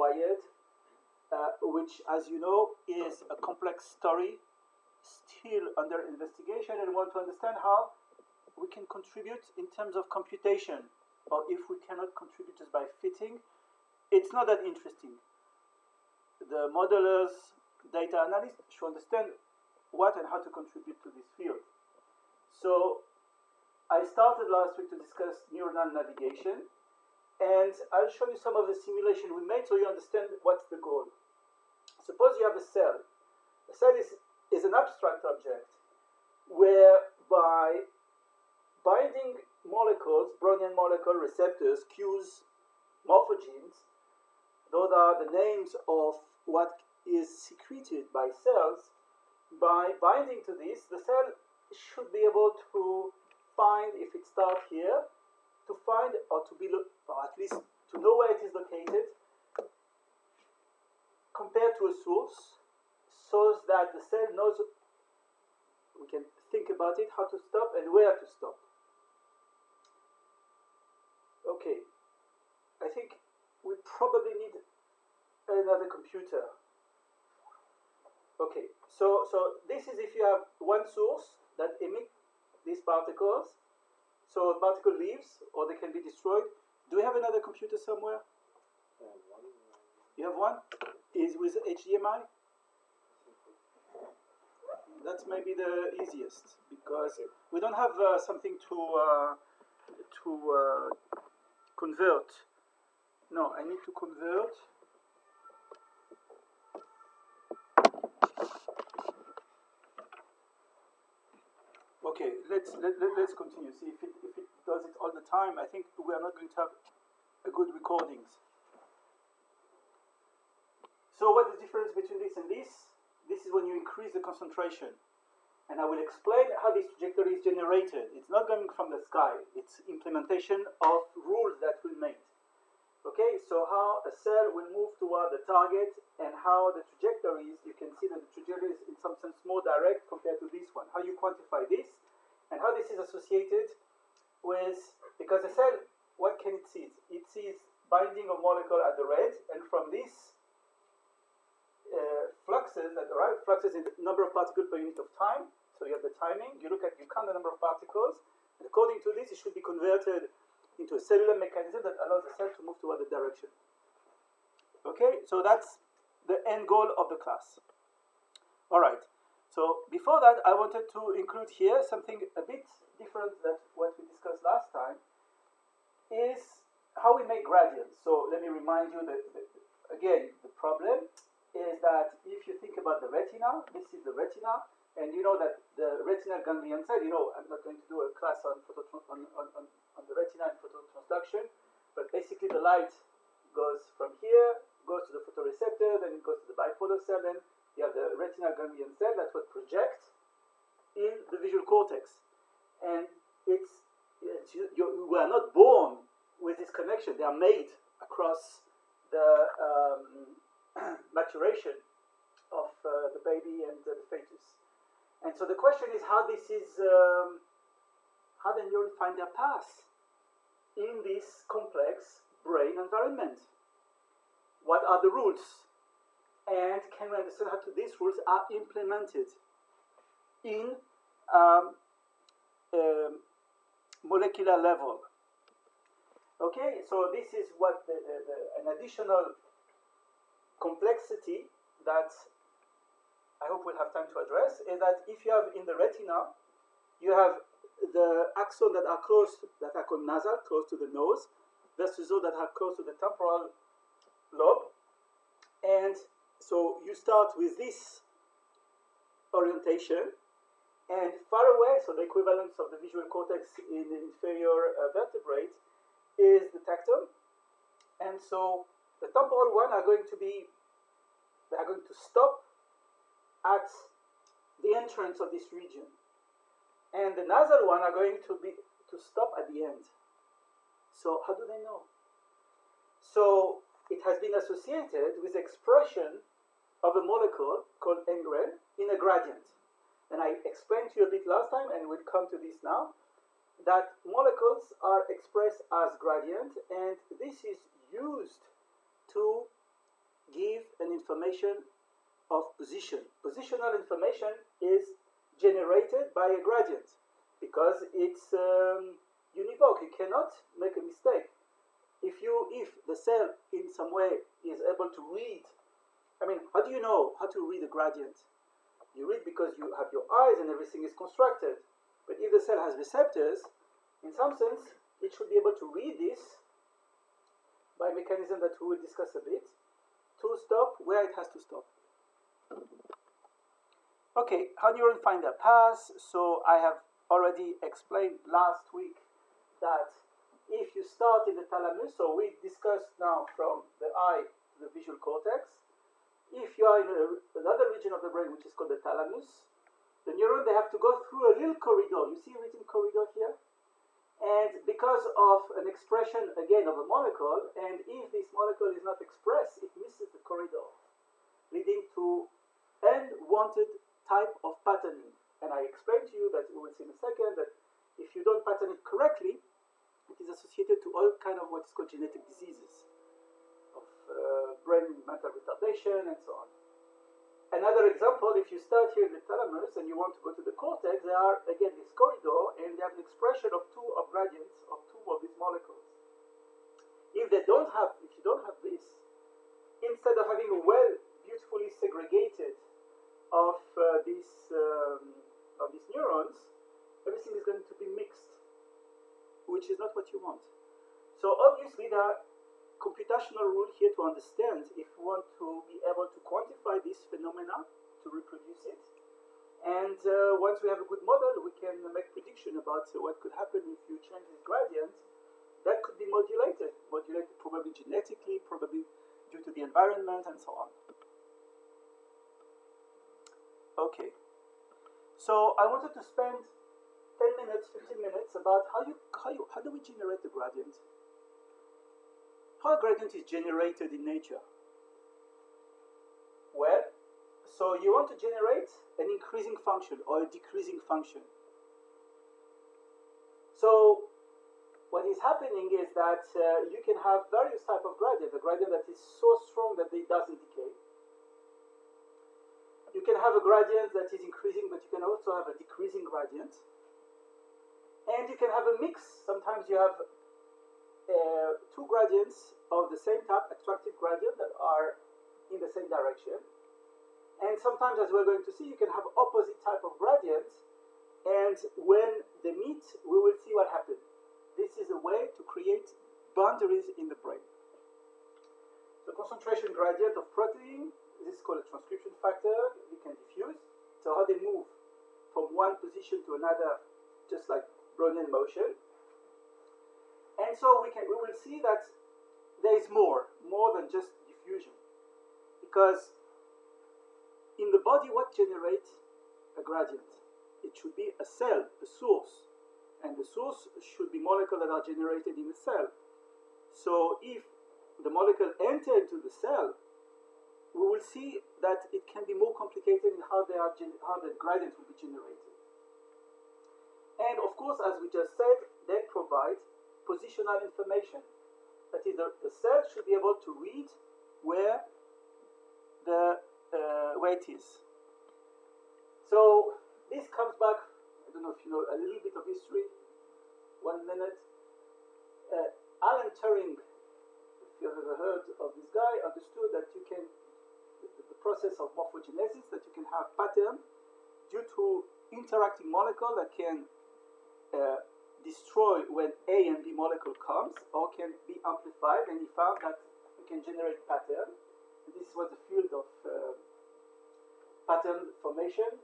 wired, which, as you know, is a complex story still under investigation, and we want to understand how we can contribute in terms of computation, or if we cannot contribute just by fitting, it's not that interesting. The modelers, data analysts should understand what and how to contribute to this field. So I started last week to discuss neuronal navigation, and I'll show you some of the simulation we made so you understand what's the goal. Suppose you have a cell. A cell is an abstract object whereby binding molecules, Brownian molecule receptors, cues, morphogenes, those are the names of what is secreted by cells. By binding to this, the cell should be able to find, if it starts here, to find or to be, or at least to know where it is located, compared to a source, so that the cell knows, we can think about it, how to stop and where to stop. Okay, I think we probably need another computer. Okay, so this is if you have one source that emits these particles. So a particle leaves, or they can be destroyed. Do we have another computer somewhere? You have one? Is with HDMI? That's maybe the easiest, because we don't have something to convert. No, I need to convert. Okay, let's continue. See if it does it all the time. I think we are not going to have a good recordings. So what's the difference between this and this? This is when you increase the concentration. And I will explain how this trajectory is generated. It's not coming from the sky. It's implementation of rules that we made. Okay, so how a cell will move toward the target and how the trajectories, you can see that the trajectory is in some sense more direct compared to this one. How you quantify this and how this is associated with, because the cell, what can it see? It sees binding of molecule at the red, and from this fluxes at the right, fluxes is the number of particles per unit of time. So you have the timing, you count the number of particles, and according to this, it should be converted into a cellular mechanism that allows the cell to move toward the direction. Okay, so that's the end goal of the class. All right, so before that, I wanted to include here something a bit different than what we discussed last time, is how we make gradients. So let me remind you that, again, the problem is that if you think about the retina, this is the retina, and you know that the retinal ganglion cell, you know, I'm not going to do a class on the retina and phototransduction, but basically the light goes from here, goes to the photoreceptor, then it goes to the bipolar cell, then you have the retinal ganglion cell, that's what projects in the visual cortex. And we are not born with this connection, they are made across the maturation of the baby and the fetus. And so the question is how this is, how the neurons find their path in this complex brain environment. What are the rules? And can we understand how these rules are implemented in molecular level? Okay, so this is what an additional complexity that I hope we'll have time to address, is that if you have in the retina, you have the axons that are close, that are called nasal, close to the nose, versus those that are close to the temporal lobe. And so you start with this orientation, and far away, so the equivalence of the visual cortex in the inferior vertebrate is the tectum. And so the temporal one are going to be, they are going to stop at the entrance of this region, and the nasal one are going to stop at the end. So how do they know? So it has been associated with expression of a molecule called engram in a gradient. And I explained to you a bit last time, and we'll come to this now, that molecules are expressed as gradient, and this is used to information of position. Positional information is generated by a gradient because it's univoque. You cannot make a mistake. If the cell in some way is able to read, I mean, how do you know how to read a gradient? You read because you have your eyes and everything is constructed. But if the cell has receptors, in some sense, it should be able to read this by a mechanism that we will discuss a bit to stop where it has to stop. Okay, how neuron find their paths. So I have already explained last week that if you start in the thalamus, so we discussed now from the eye to the visual cortex. If you are in another region of the brain, which is called the thalamus, the neuron, they have to go through a little corridor. You see a written corridor here? And because of an expression, again, of a molecule, and if this molecule is not expressed, it misses the corridor, leading to unwanted type of patterning. And I explained to you that we will see in a second that if you don't pattern it correctly, it is associated to all kind of what is called genetic diseases of brain mental retardation and so on. Another example, if you start here in the thalamus and you want to go to the cortex, there are again this corridor and they have an expression of two of gradients of two of these molecules. If you don't have this, instead of having a well beautifully segregated of these neurons, everything is going to be mixed, which is not what you want. So obviously there are computational rule here to understand if we want to be able to quantify this phenomena, to reproduce it. And once we have a good model, we can make prediction about what could happen if you change this gradient. That could be modulated probably genetically, probably due to the environment and so on. Okay, so I wanted to spend 10 minutes, 15 minutes about how do we generate the gradient? How a gradient is generated in nature? Well, so you want to generate an increasing function or a decreasing function. So what is happening is that you can have various types of gradient. A gradient that is so strong that it doesn't decay. You can have a gradient that is increasing, but you can also have a decreasing gradient. And you can have a mix. Sometimes you have two gradients of the same type, attractive gradient, that are in the same direction. And sometimes, as we're going to see, you can have opposite type of gradients. And when they meet, we will see what happens. This is a way to create boundaries in the brain. The concentration gradient of protein, this is called a transcription factor. We can diffuse. So how they move from one position to another, just like Brownian motion. And so we will see that there is more than just diffusion. Because in the body, what generates a gradient? It should be a cell, a source. And the source should be molecules that are generated in the cell. So if the molecule enter into the cell, we will see that it can be more complicated in how the gradients will be generated. And of course, as we just said, they provide positional information. That is, the cell should be able to read where it is. So this comes back, I don't know if you know a little bit of history, 1 minute. Alan Turing, if you have ever heard of this guy, understood that you can, the process of morphogenesis, that you can have pattern due to interacting molecule that can destroy when A and B molecule comes, or can be amplified, and he found that you can generate pattern. And this was the field of pattern formation.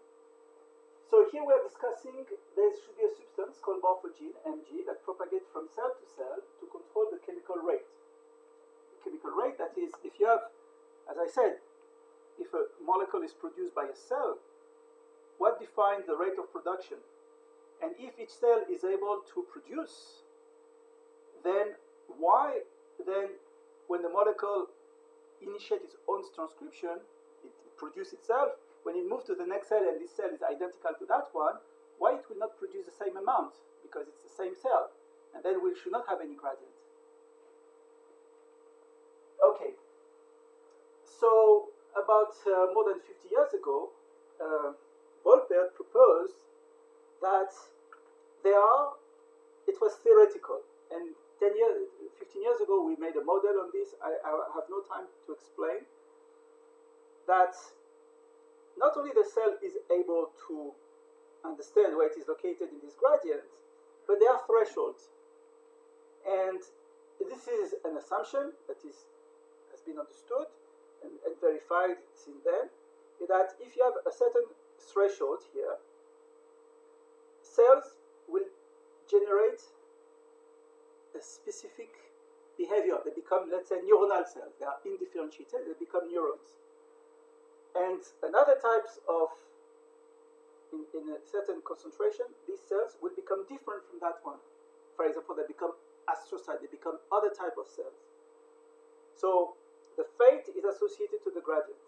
So here we're discussing there should be a substance called morphogene, Mg, that propagates from cell to cell to control the chemical rate. The chemical rate, that is, if you have, as I said, if a molecule is produced by a cell, what defines the rate of production? And if each cell is able to produce, then when the molecule initiates its own transcription, it produces itself. When it moves to the next cell and this cell is identical to that one, why it will not produce the same amount? Because it's the same cell. And then we should not have any gradient. Okay. So about more than 50 years ago, Volpert proposed that it was theoretical, and 15 years ago we made a model on this. I have no time to explain that not only the cell is able to understand where it is located in this gradient, but there are thresholds. And this is an assumption that has been understood and verified since then, that if you have a certain threshold here, cells will generate a specific behavior. They become, let's say, neuronal cells. They are indifferentiated, they become neurons. And another types of, in a certain concentration, these cells will become different from that one. For example, they become astrocytes, they become other type of cells. So the fate is associated to the gradient.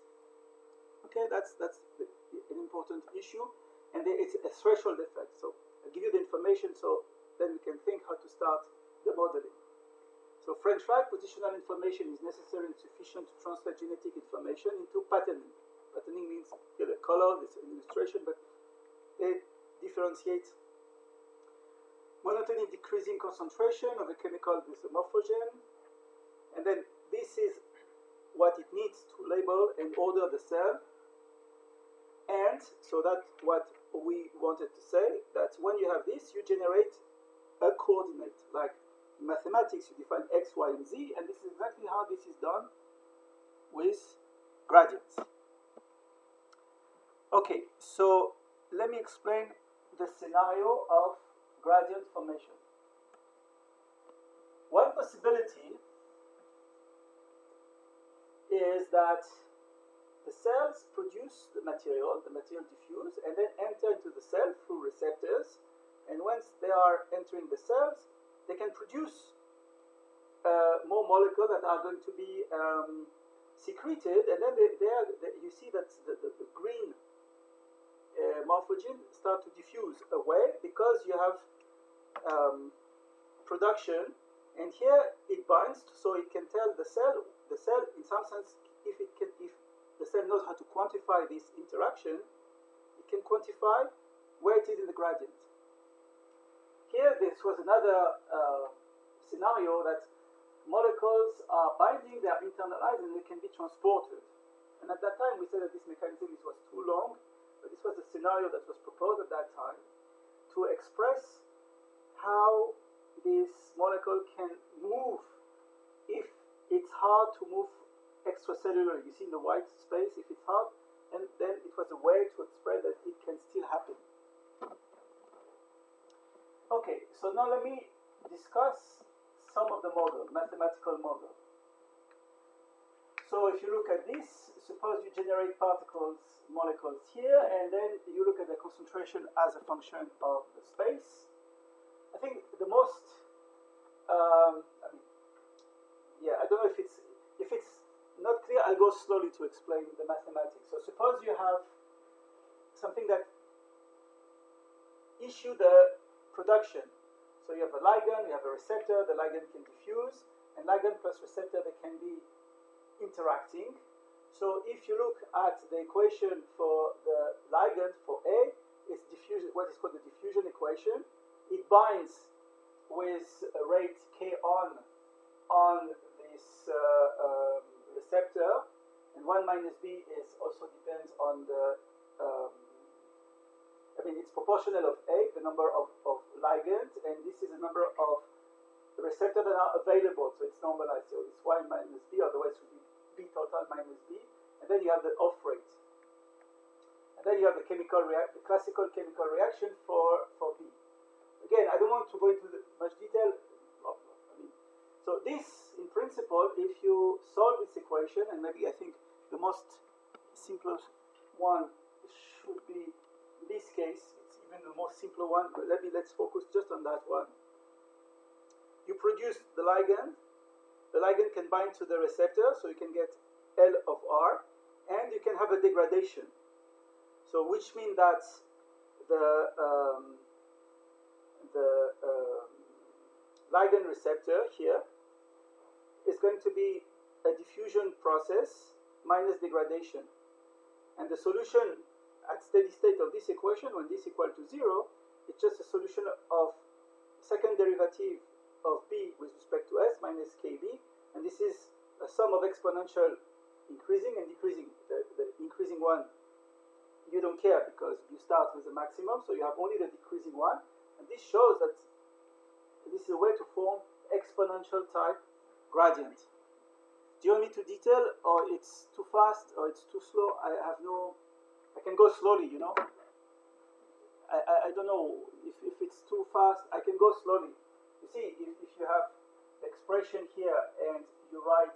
Okay, that's an important issue, and it's a threshold effect. So I'll give you the information so then we can think how to start the modeling. So French-like positional information is necessary and sufficient to translate genetic information into patterning. Patterning means the color, this illustration, but they differentiate monotony decreasing concentration of a chemical with a morphogen, and then this is what it needs to label and order the cell. And so that's what we wanted to say, that when you have this, you generate a coordinate. Like in mathematics, you define x, y, and z, and this is exactly how this is done with gradients. Okay, so let me explain the scenario of gradient formation. One possibility is that the cells produce the material diffuse, and then enter into the cell through receptors, and once they are entering the cells, they can produce more molecules that are going to be secreted, and then you see that the green morphogen start to diffuse away because you have production, and here it binds, so it can tell the cell in some sense, if the cell knows how to quantify this interaction, it can quantify where it is in the gradient. Here, this was another scenario that molecules are binding, they are internalized, and they can be transported. And at that time, we said that this mechanism was too long, but this was a scenario that was proposed at that time to express how this molecule can move if it's hard to move extracellular. You see in the white space, if it's hard, and then it was a way to express that it can still happen. Okay, so now let me discuss some of the model, mathematical model. So if you look at this, suppose you generate molecules here, and then you look at the concentration as a function of the space. I think the most, I don't know if it's not clear, I'll go slowly to explain the mathematics. So suppose you have something that issue the production. So you have a ligand, you have a receptor, the ligand can diffuse, and ligand plus receptor, they can be interacting. So if you look at the equation for the ligand for A, it's diffusion, what is called the diffusion equation. It binds with a rate k on this receptor, and 1 minus b is also depends on the it's proportional of A, the number of ligands, and this is the number of receptors that are available, so it's normalized, so it's 1 minus b, otherwise it would be b total minus b, and then you have the off rate. And then you have the the classical chemical reaction for B. Again, I don't want to go into much detail. So this, in principle, if you solve this equation, and maybe I think the most simplest one should be in this case, it's even the most simpler one, but let's focus just on that one. You produce the ligand can bind to the receptor, so you can get L of R, and you can have a degradation. So which means that the ligand receptor here is going to be a diffusion process, minus degradation. And the solution at steady state of this equation, when this equal to 0, it's just a solution of second derivative of b with respect to s minus kb, and this is a sum of exponential increasing and decreasing. The increasing one, you don't care because you start with the maximum, so you have only the decreasing one, and this shows that this is a way to form exponential type gradient. Do you want me to detail, or it's too fast, or it's too slow? I can go slowly, you know. I don't know if it's too fast. I can go slowly. You see, if you have the expression here and you write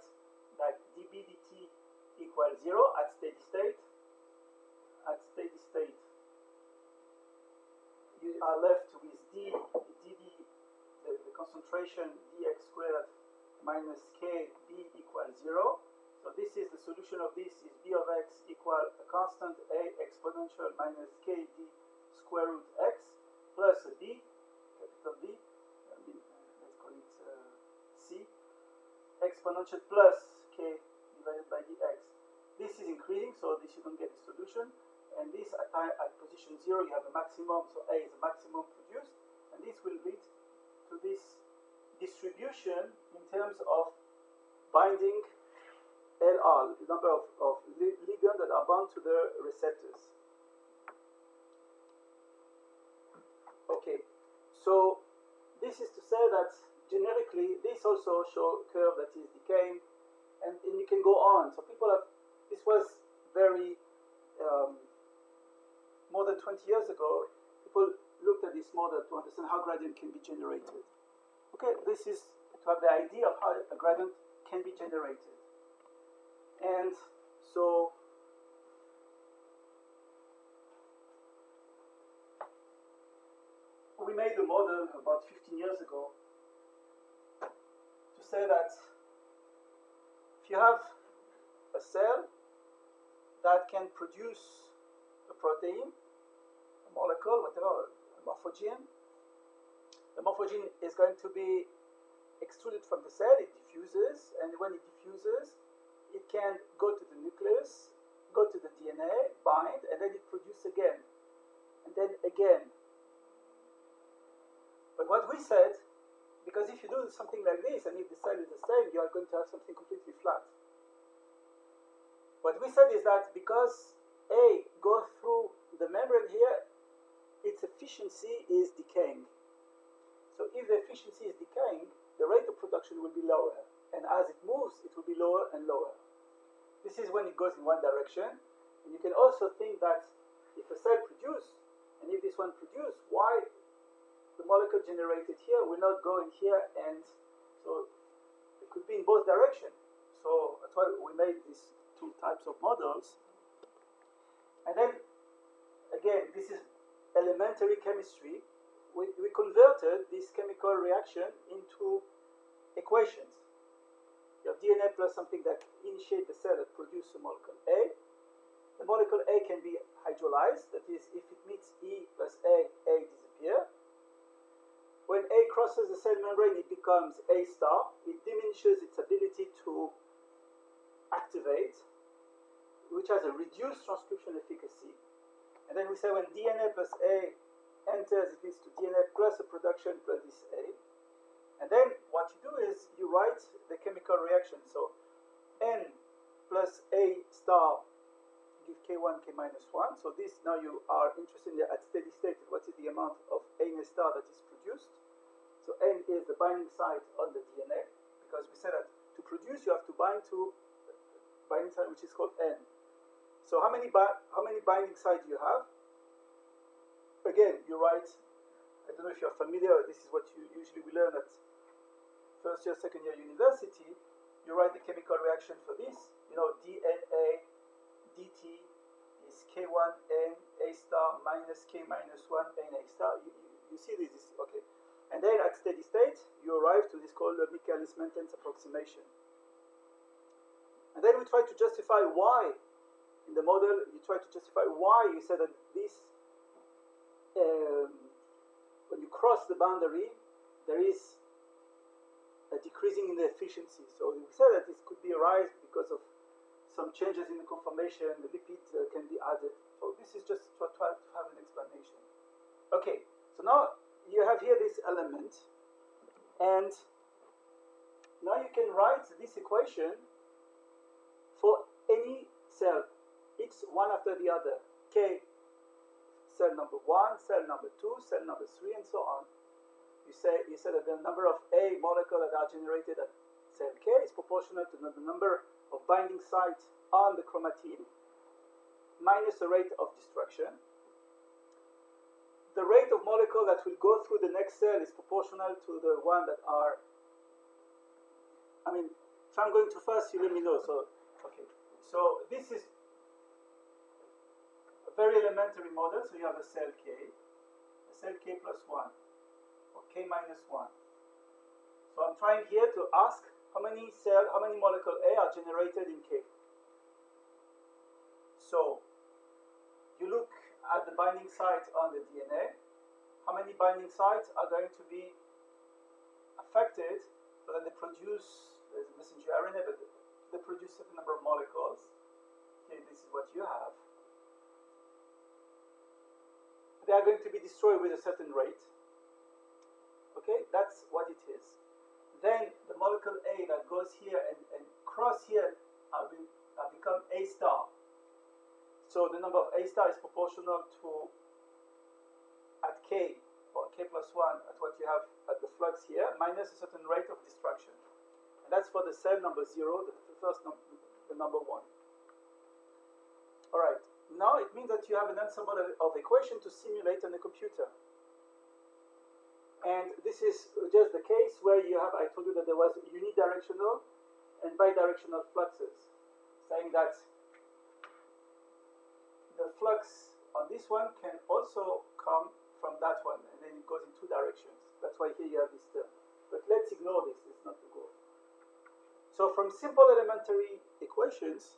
that dB dt equals 0 at steady state, you are left with dD, the concentration dx squared minus kb equals 0. So this is the solution of this is b of x equal a constant a exponential minus kd square root x plus a b, capital B, let's call it c, exponential plus k divided by dx. This is increasing, so this you don't get a solution. And this at position 0 you have a maximum, so a is a maximum produced, and this will lead to this distribution in terms of binding LR, the number of ligands that are bound to the receptors. Okay, so this is to say that generically this also shows a curve that is decaying, and you can go on. So people have, this was very, more than 20 years ago, people looked at this model to understand how gradient can be generated. Okay, this is to have the idea of how a gradient can be generated. And so we made the model about 15 years ago to say that if you have a cell that can produce a protein, a molecule, whatever, a morphogene, the morphogene is going to be extruded from the cell, it diffuses, and when it diffuses, it can go to the nucleus, go to the DNA, bind, and then it produces again, and then again. But what we said, because if you do something like this, and if the cell is the same, you are going to have something completely flat. What we said is that because A goes through the membrane here, its efficiency is decaying. So if the efficiency is decaying, the rate of production will be lower. And as it moves, it will be lower and lower. This is when it goes in one direction. And you can also think that if a cell produces, and if this one produces, why the molecule generated here will not go in here, and so it could be in both directions. So that's why we made these two types of models. And then, again, this is elementary chemistry. We converted this chemical reaction into equations. You have DNA plus something that initiates the cell that produces a molecule A. The molecule A can be hydrolyzed, that is, if it meets E plus A disappears. When A crosses the cell membrane, it becomes A star. It diminishes its ability to activate, which has a reduced transcription efficacy. And then we say when DNA plus A enters, it leads to DNA plus a production plus this A. And then what you do is you write the chemical reaction. So N plus A star give K1, K minus 1. So this, now you are interested in at steady state, what is the amount of A star that is produced. So N is the binding site on the DNA, because we said that to produce you have to bind to binding site which is called N. So how many binding sites do you have? Again, you write, I don't know if you're familiar, this is what you usually will learn at first year, second year university. You write the chemical reaction for this. You know, DNA dt is K1N A star minus K minus 1 N A star. You see this is okay. And then at steady state, you arrive to this called the Michaelis-Menten approximation. And then we try to justify why, in the model, you try to justify why you said that this, when you cross the boundary, there is a decreasing in the efficiency. So we said that this could be arise because of some changes in the conformation, the lipid can be added. So this is just to try to have an explanation. Okay, so now you have here this element, and now you can write this equation for any cell. It's one after the other. K, cell number 1, cell number 2, cell number 3, and so on. You say that the number of A molecules that are generated at cell K is proportional to the number of binding sites on the chromatin minus the rate of destruction. The rate of molecule that will go through the next cell is proportional to the one that are, if I'm going too fast, you let me know. So, okay. So this is a very elementary model. So you have a cell K plus 1, or K minus 1. So I'm trying here to ask how many molecule A are generated in K. So you look at the binding site on the DNA. How many binding sites are going to be affected so that they produce, there's a messenger RNA, but they produce a certain number of molecules. Okay, this is what you have. They are going to be destroyed with a certain rate. Okay, that's what it is. Then the molecule A that goes here and cross here have become A star. So the number of A star is proportional to, at K, or K plus 1, at what you have at the flux here, minus a certain rate of destruction. And that's for the cell number 0, the number 1. Alright, now it means that you have an ensemble of equation to simulate on a computer. And this is just the case where you have, I told you that there was unidirectional and bidirectional fluxes, saying that the flux on this one can also come from that one, and then it goes in two directions. That's why here you have this term. But let's ignore this, it's not the goal. So from simple elementary equations,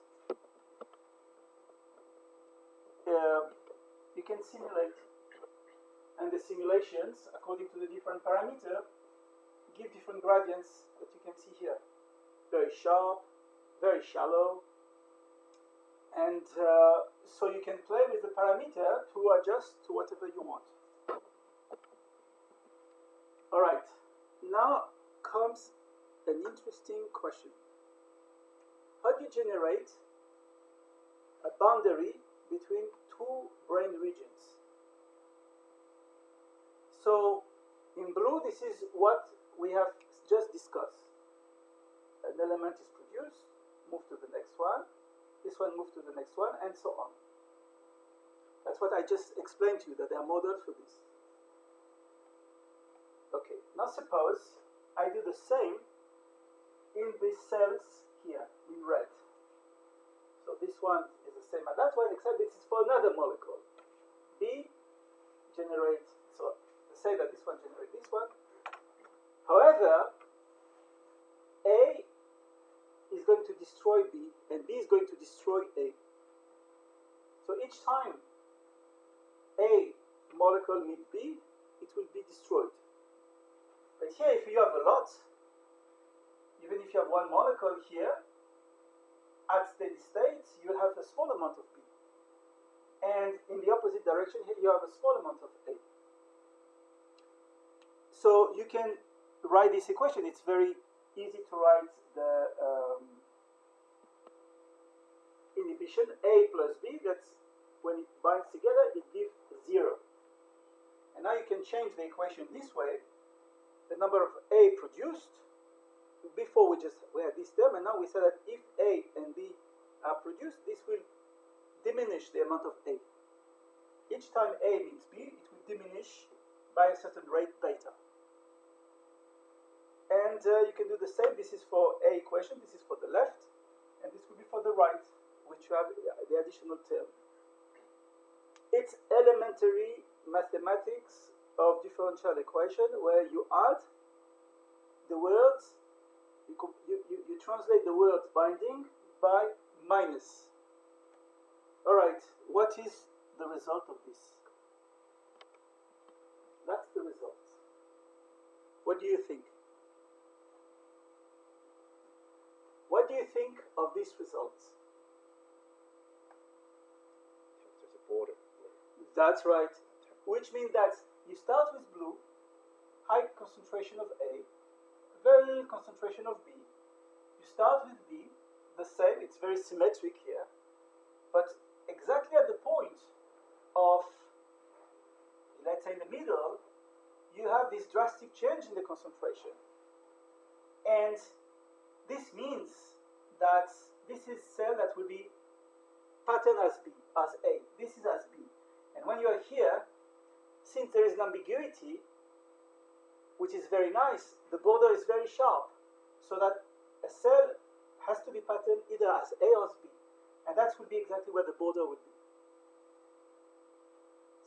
you can simulate. And the simulations, according to the different parameter, give different gradients that you can see here. Very sharp, very shallow. And so you can play with the parameter to adjust to whatever you want. Alright, now comes an interesting question. How do you generate a boundary between two brain regions? So, in blue, this is what we have just discussed. An element is produced, move to the next one, this one move to the next one, and so on. That's what I just explained to you, that there are models for this. Okay, now suppose I do the same in these cells here, in red. So this one is the same as that one, except this is for another molecule. B generates, so say that this one generates this one. However, A is going to destroy B, and B is going to destroy A. So each time A molecule meets B, it will be destroyed. But here, if you have a lot, even if you have one molecule here, at steady state, you will have a small amount of B. And in the opposite direction, here you have a small amount of A. So you can write this equation. It's very easy to write the inhibition A plus B. That's when it binds together, it gives 0. And now you can change the equation this way. The number of A produced, before we had this term, and now we say that if A and B are produced, this will diminish the amount of A. Each time A meets B, it will diminish by a certain rate beta. And you can do the same. This is for A equation, this is for the left, and this will be for the right, which you have the additional term. It's elementary mathematics of differential equation, where you add the words, you translate the words binding by minus. Alright, what is the result of this? That's the result. What do you think? What do you think of these results? That's right. Which means that you start with blue, high concentration of A, very little concentration of B. You start with B, the same, it's very symmetric here, but exactly at the point of, let's say in the middle, you have this drastic change in the concentration. And this means that this is cell that will be patterned as B, as A. This is as B. And when you are here, since there is an ambiguity, which is very nice, the border is very sharp, so that a cell has to be patterned either as A or as B. And that would be exactly where the border would be.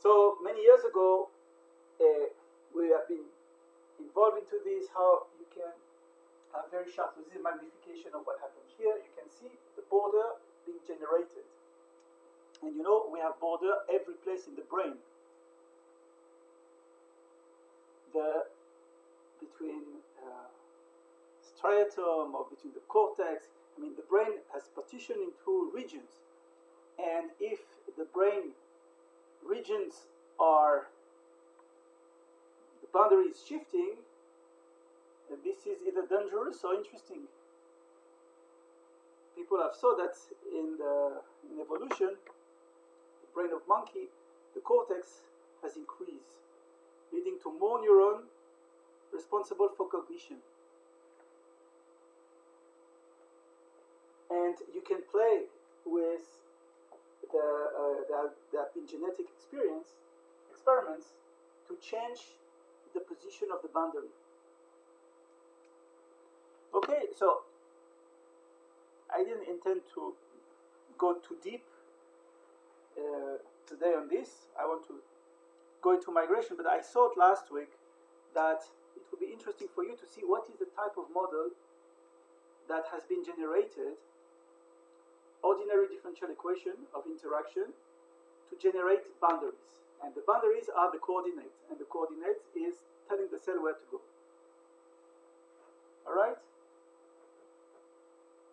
So many years ago, we have been involved into this, how you can have very sharp, so this is a magnification of what happened here. You can see the border being generated. And you know, we have border every place in the brain. Between striatum or between the cortex, I mean, the brain has partitioned into regions. And if the brain regions are, the boundary is shifting, this is either dangerous or interesting. People have saw that in evolution, the brain of monkey, the cortex has increased, leading to more neuron responsible for cognition. And you can play with there have been genetic experiments to change the position of the boundary. Okay, so I didn't intend to go too deep today on this. I want to go into migration, but I thought last week that it would be interesting for you to see what is the type of model that has been generated, ordinary differential equation of interaction, to generate boundaries. And the boundaries are the coordinates, and the coordinates is telling the cell where to go. All right?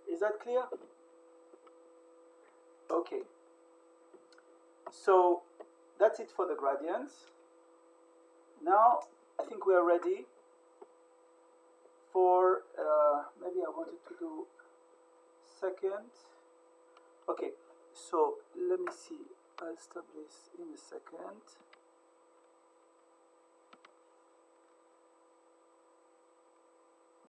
Is that clear? Okay. So that's it for the gradients. Now I think we are ready for, maybe I wanted to do second. Okay, so let me see. I'll stop this in a second.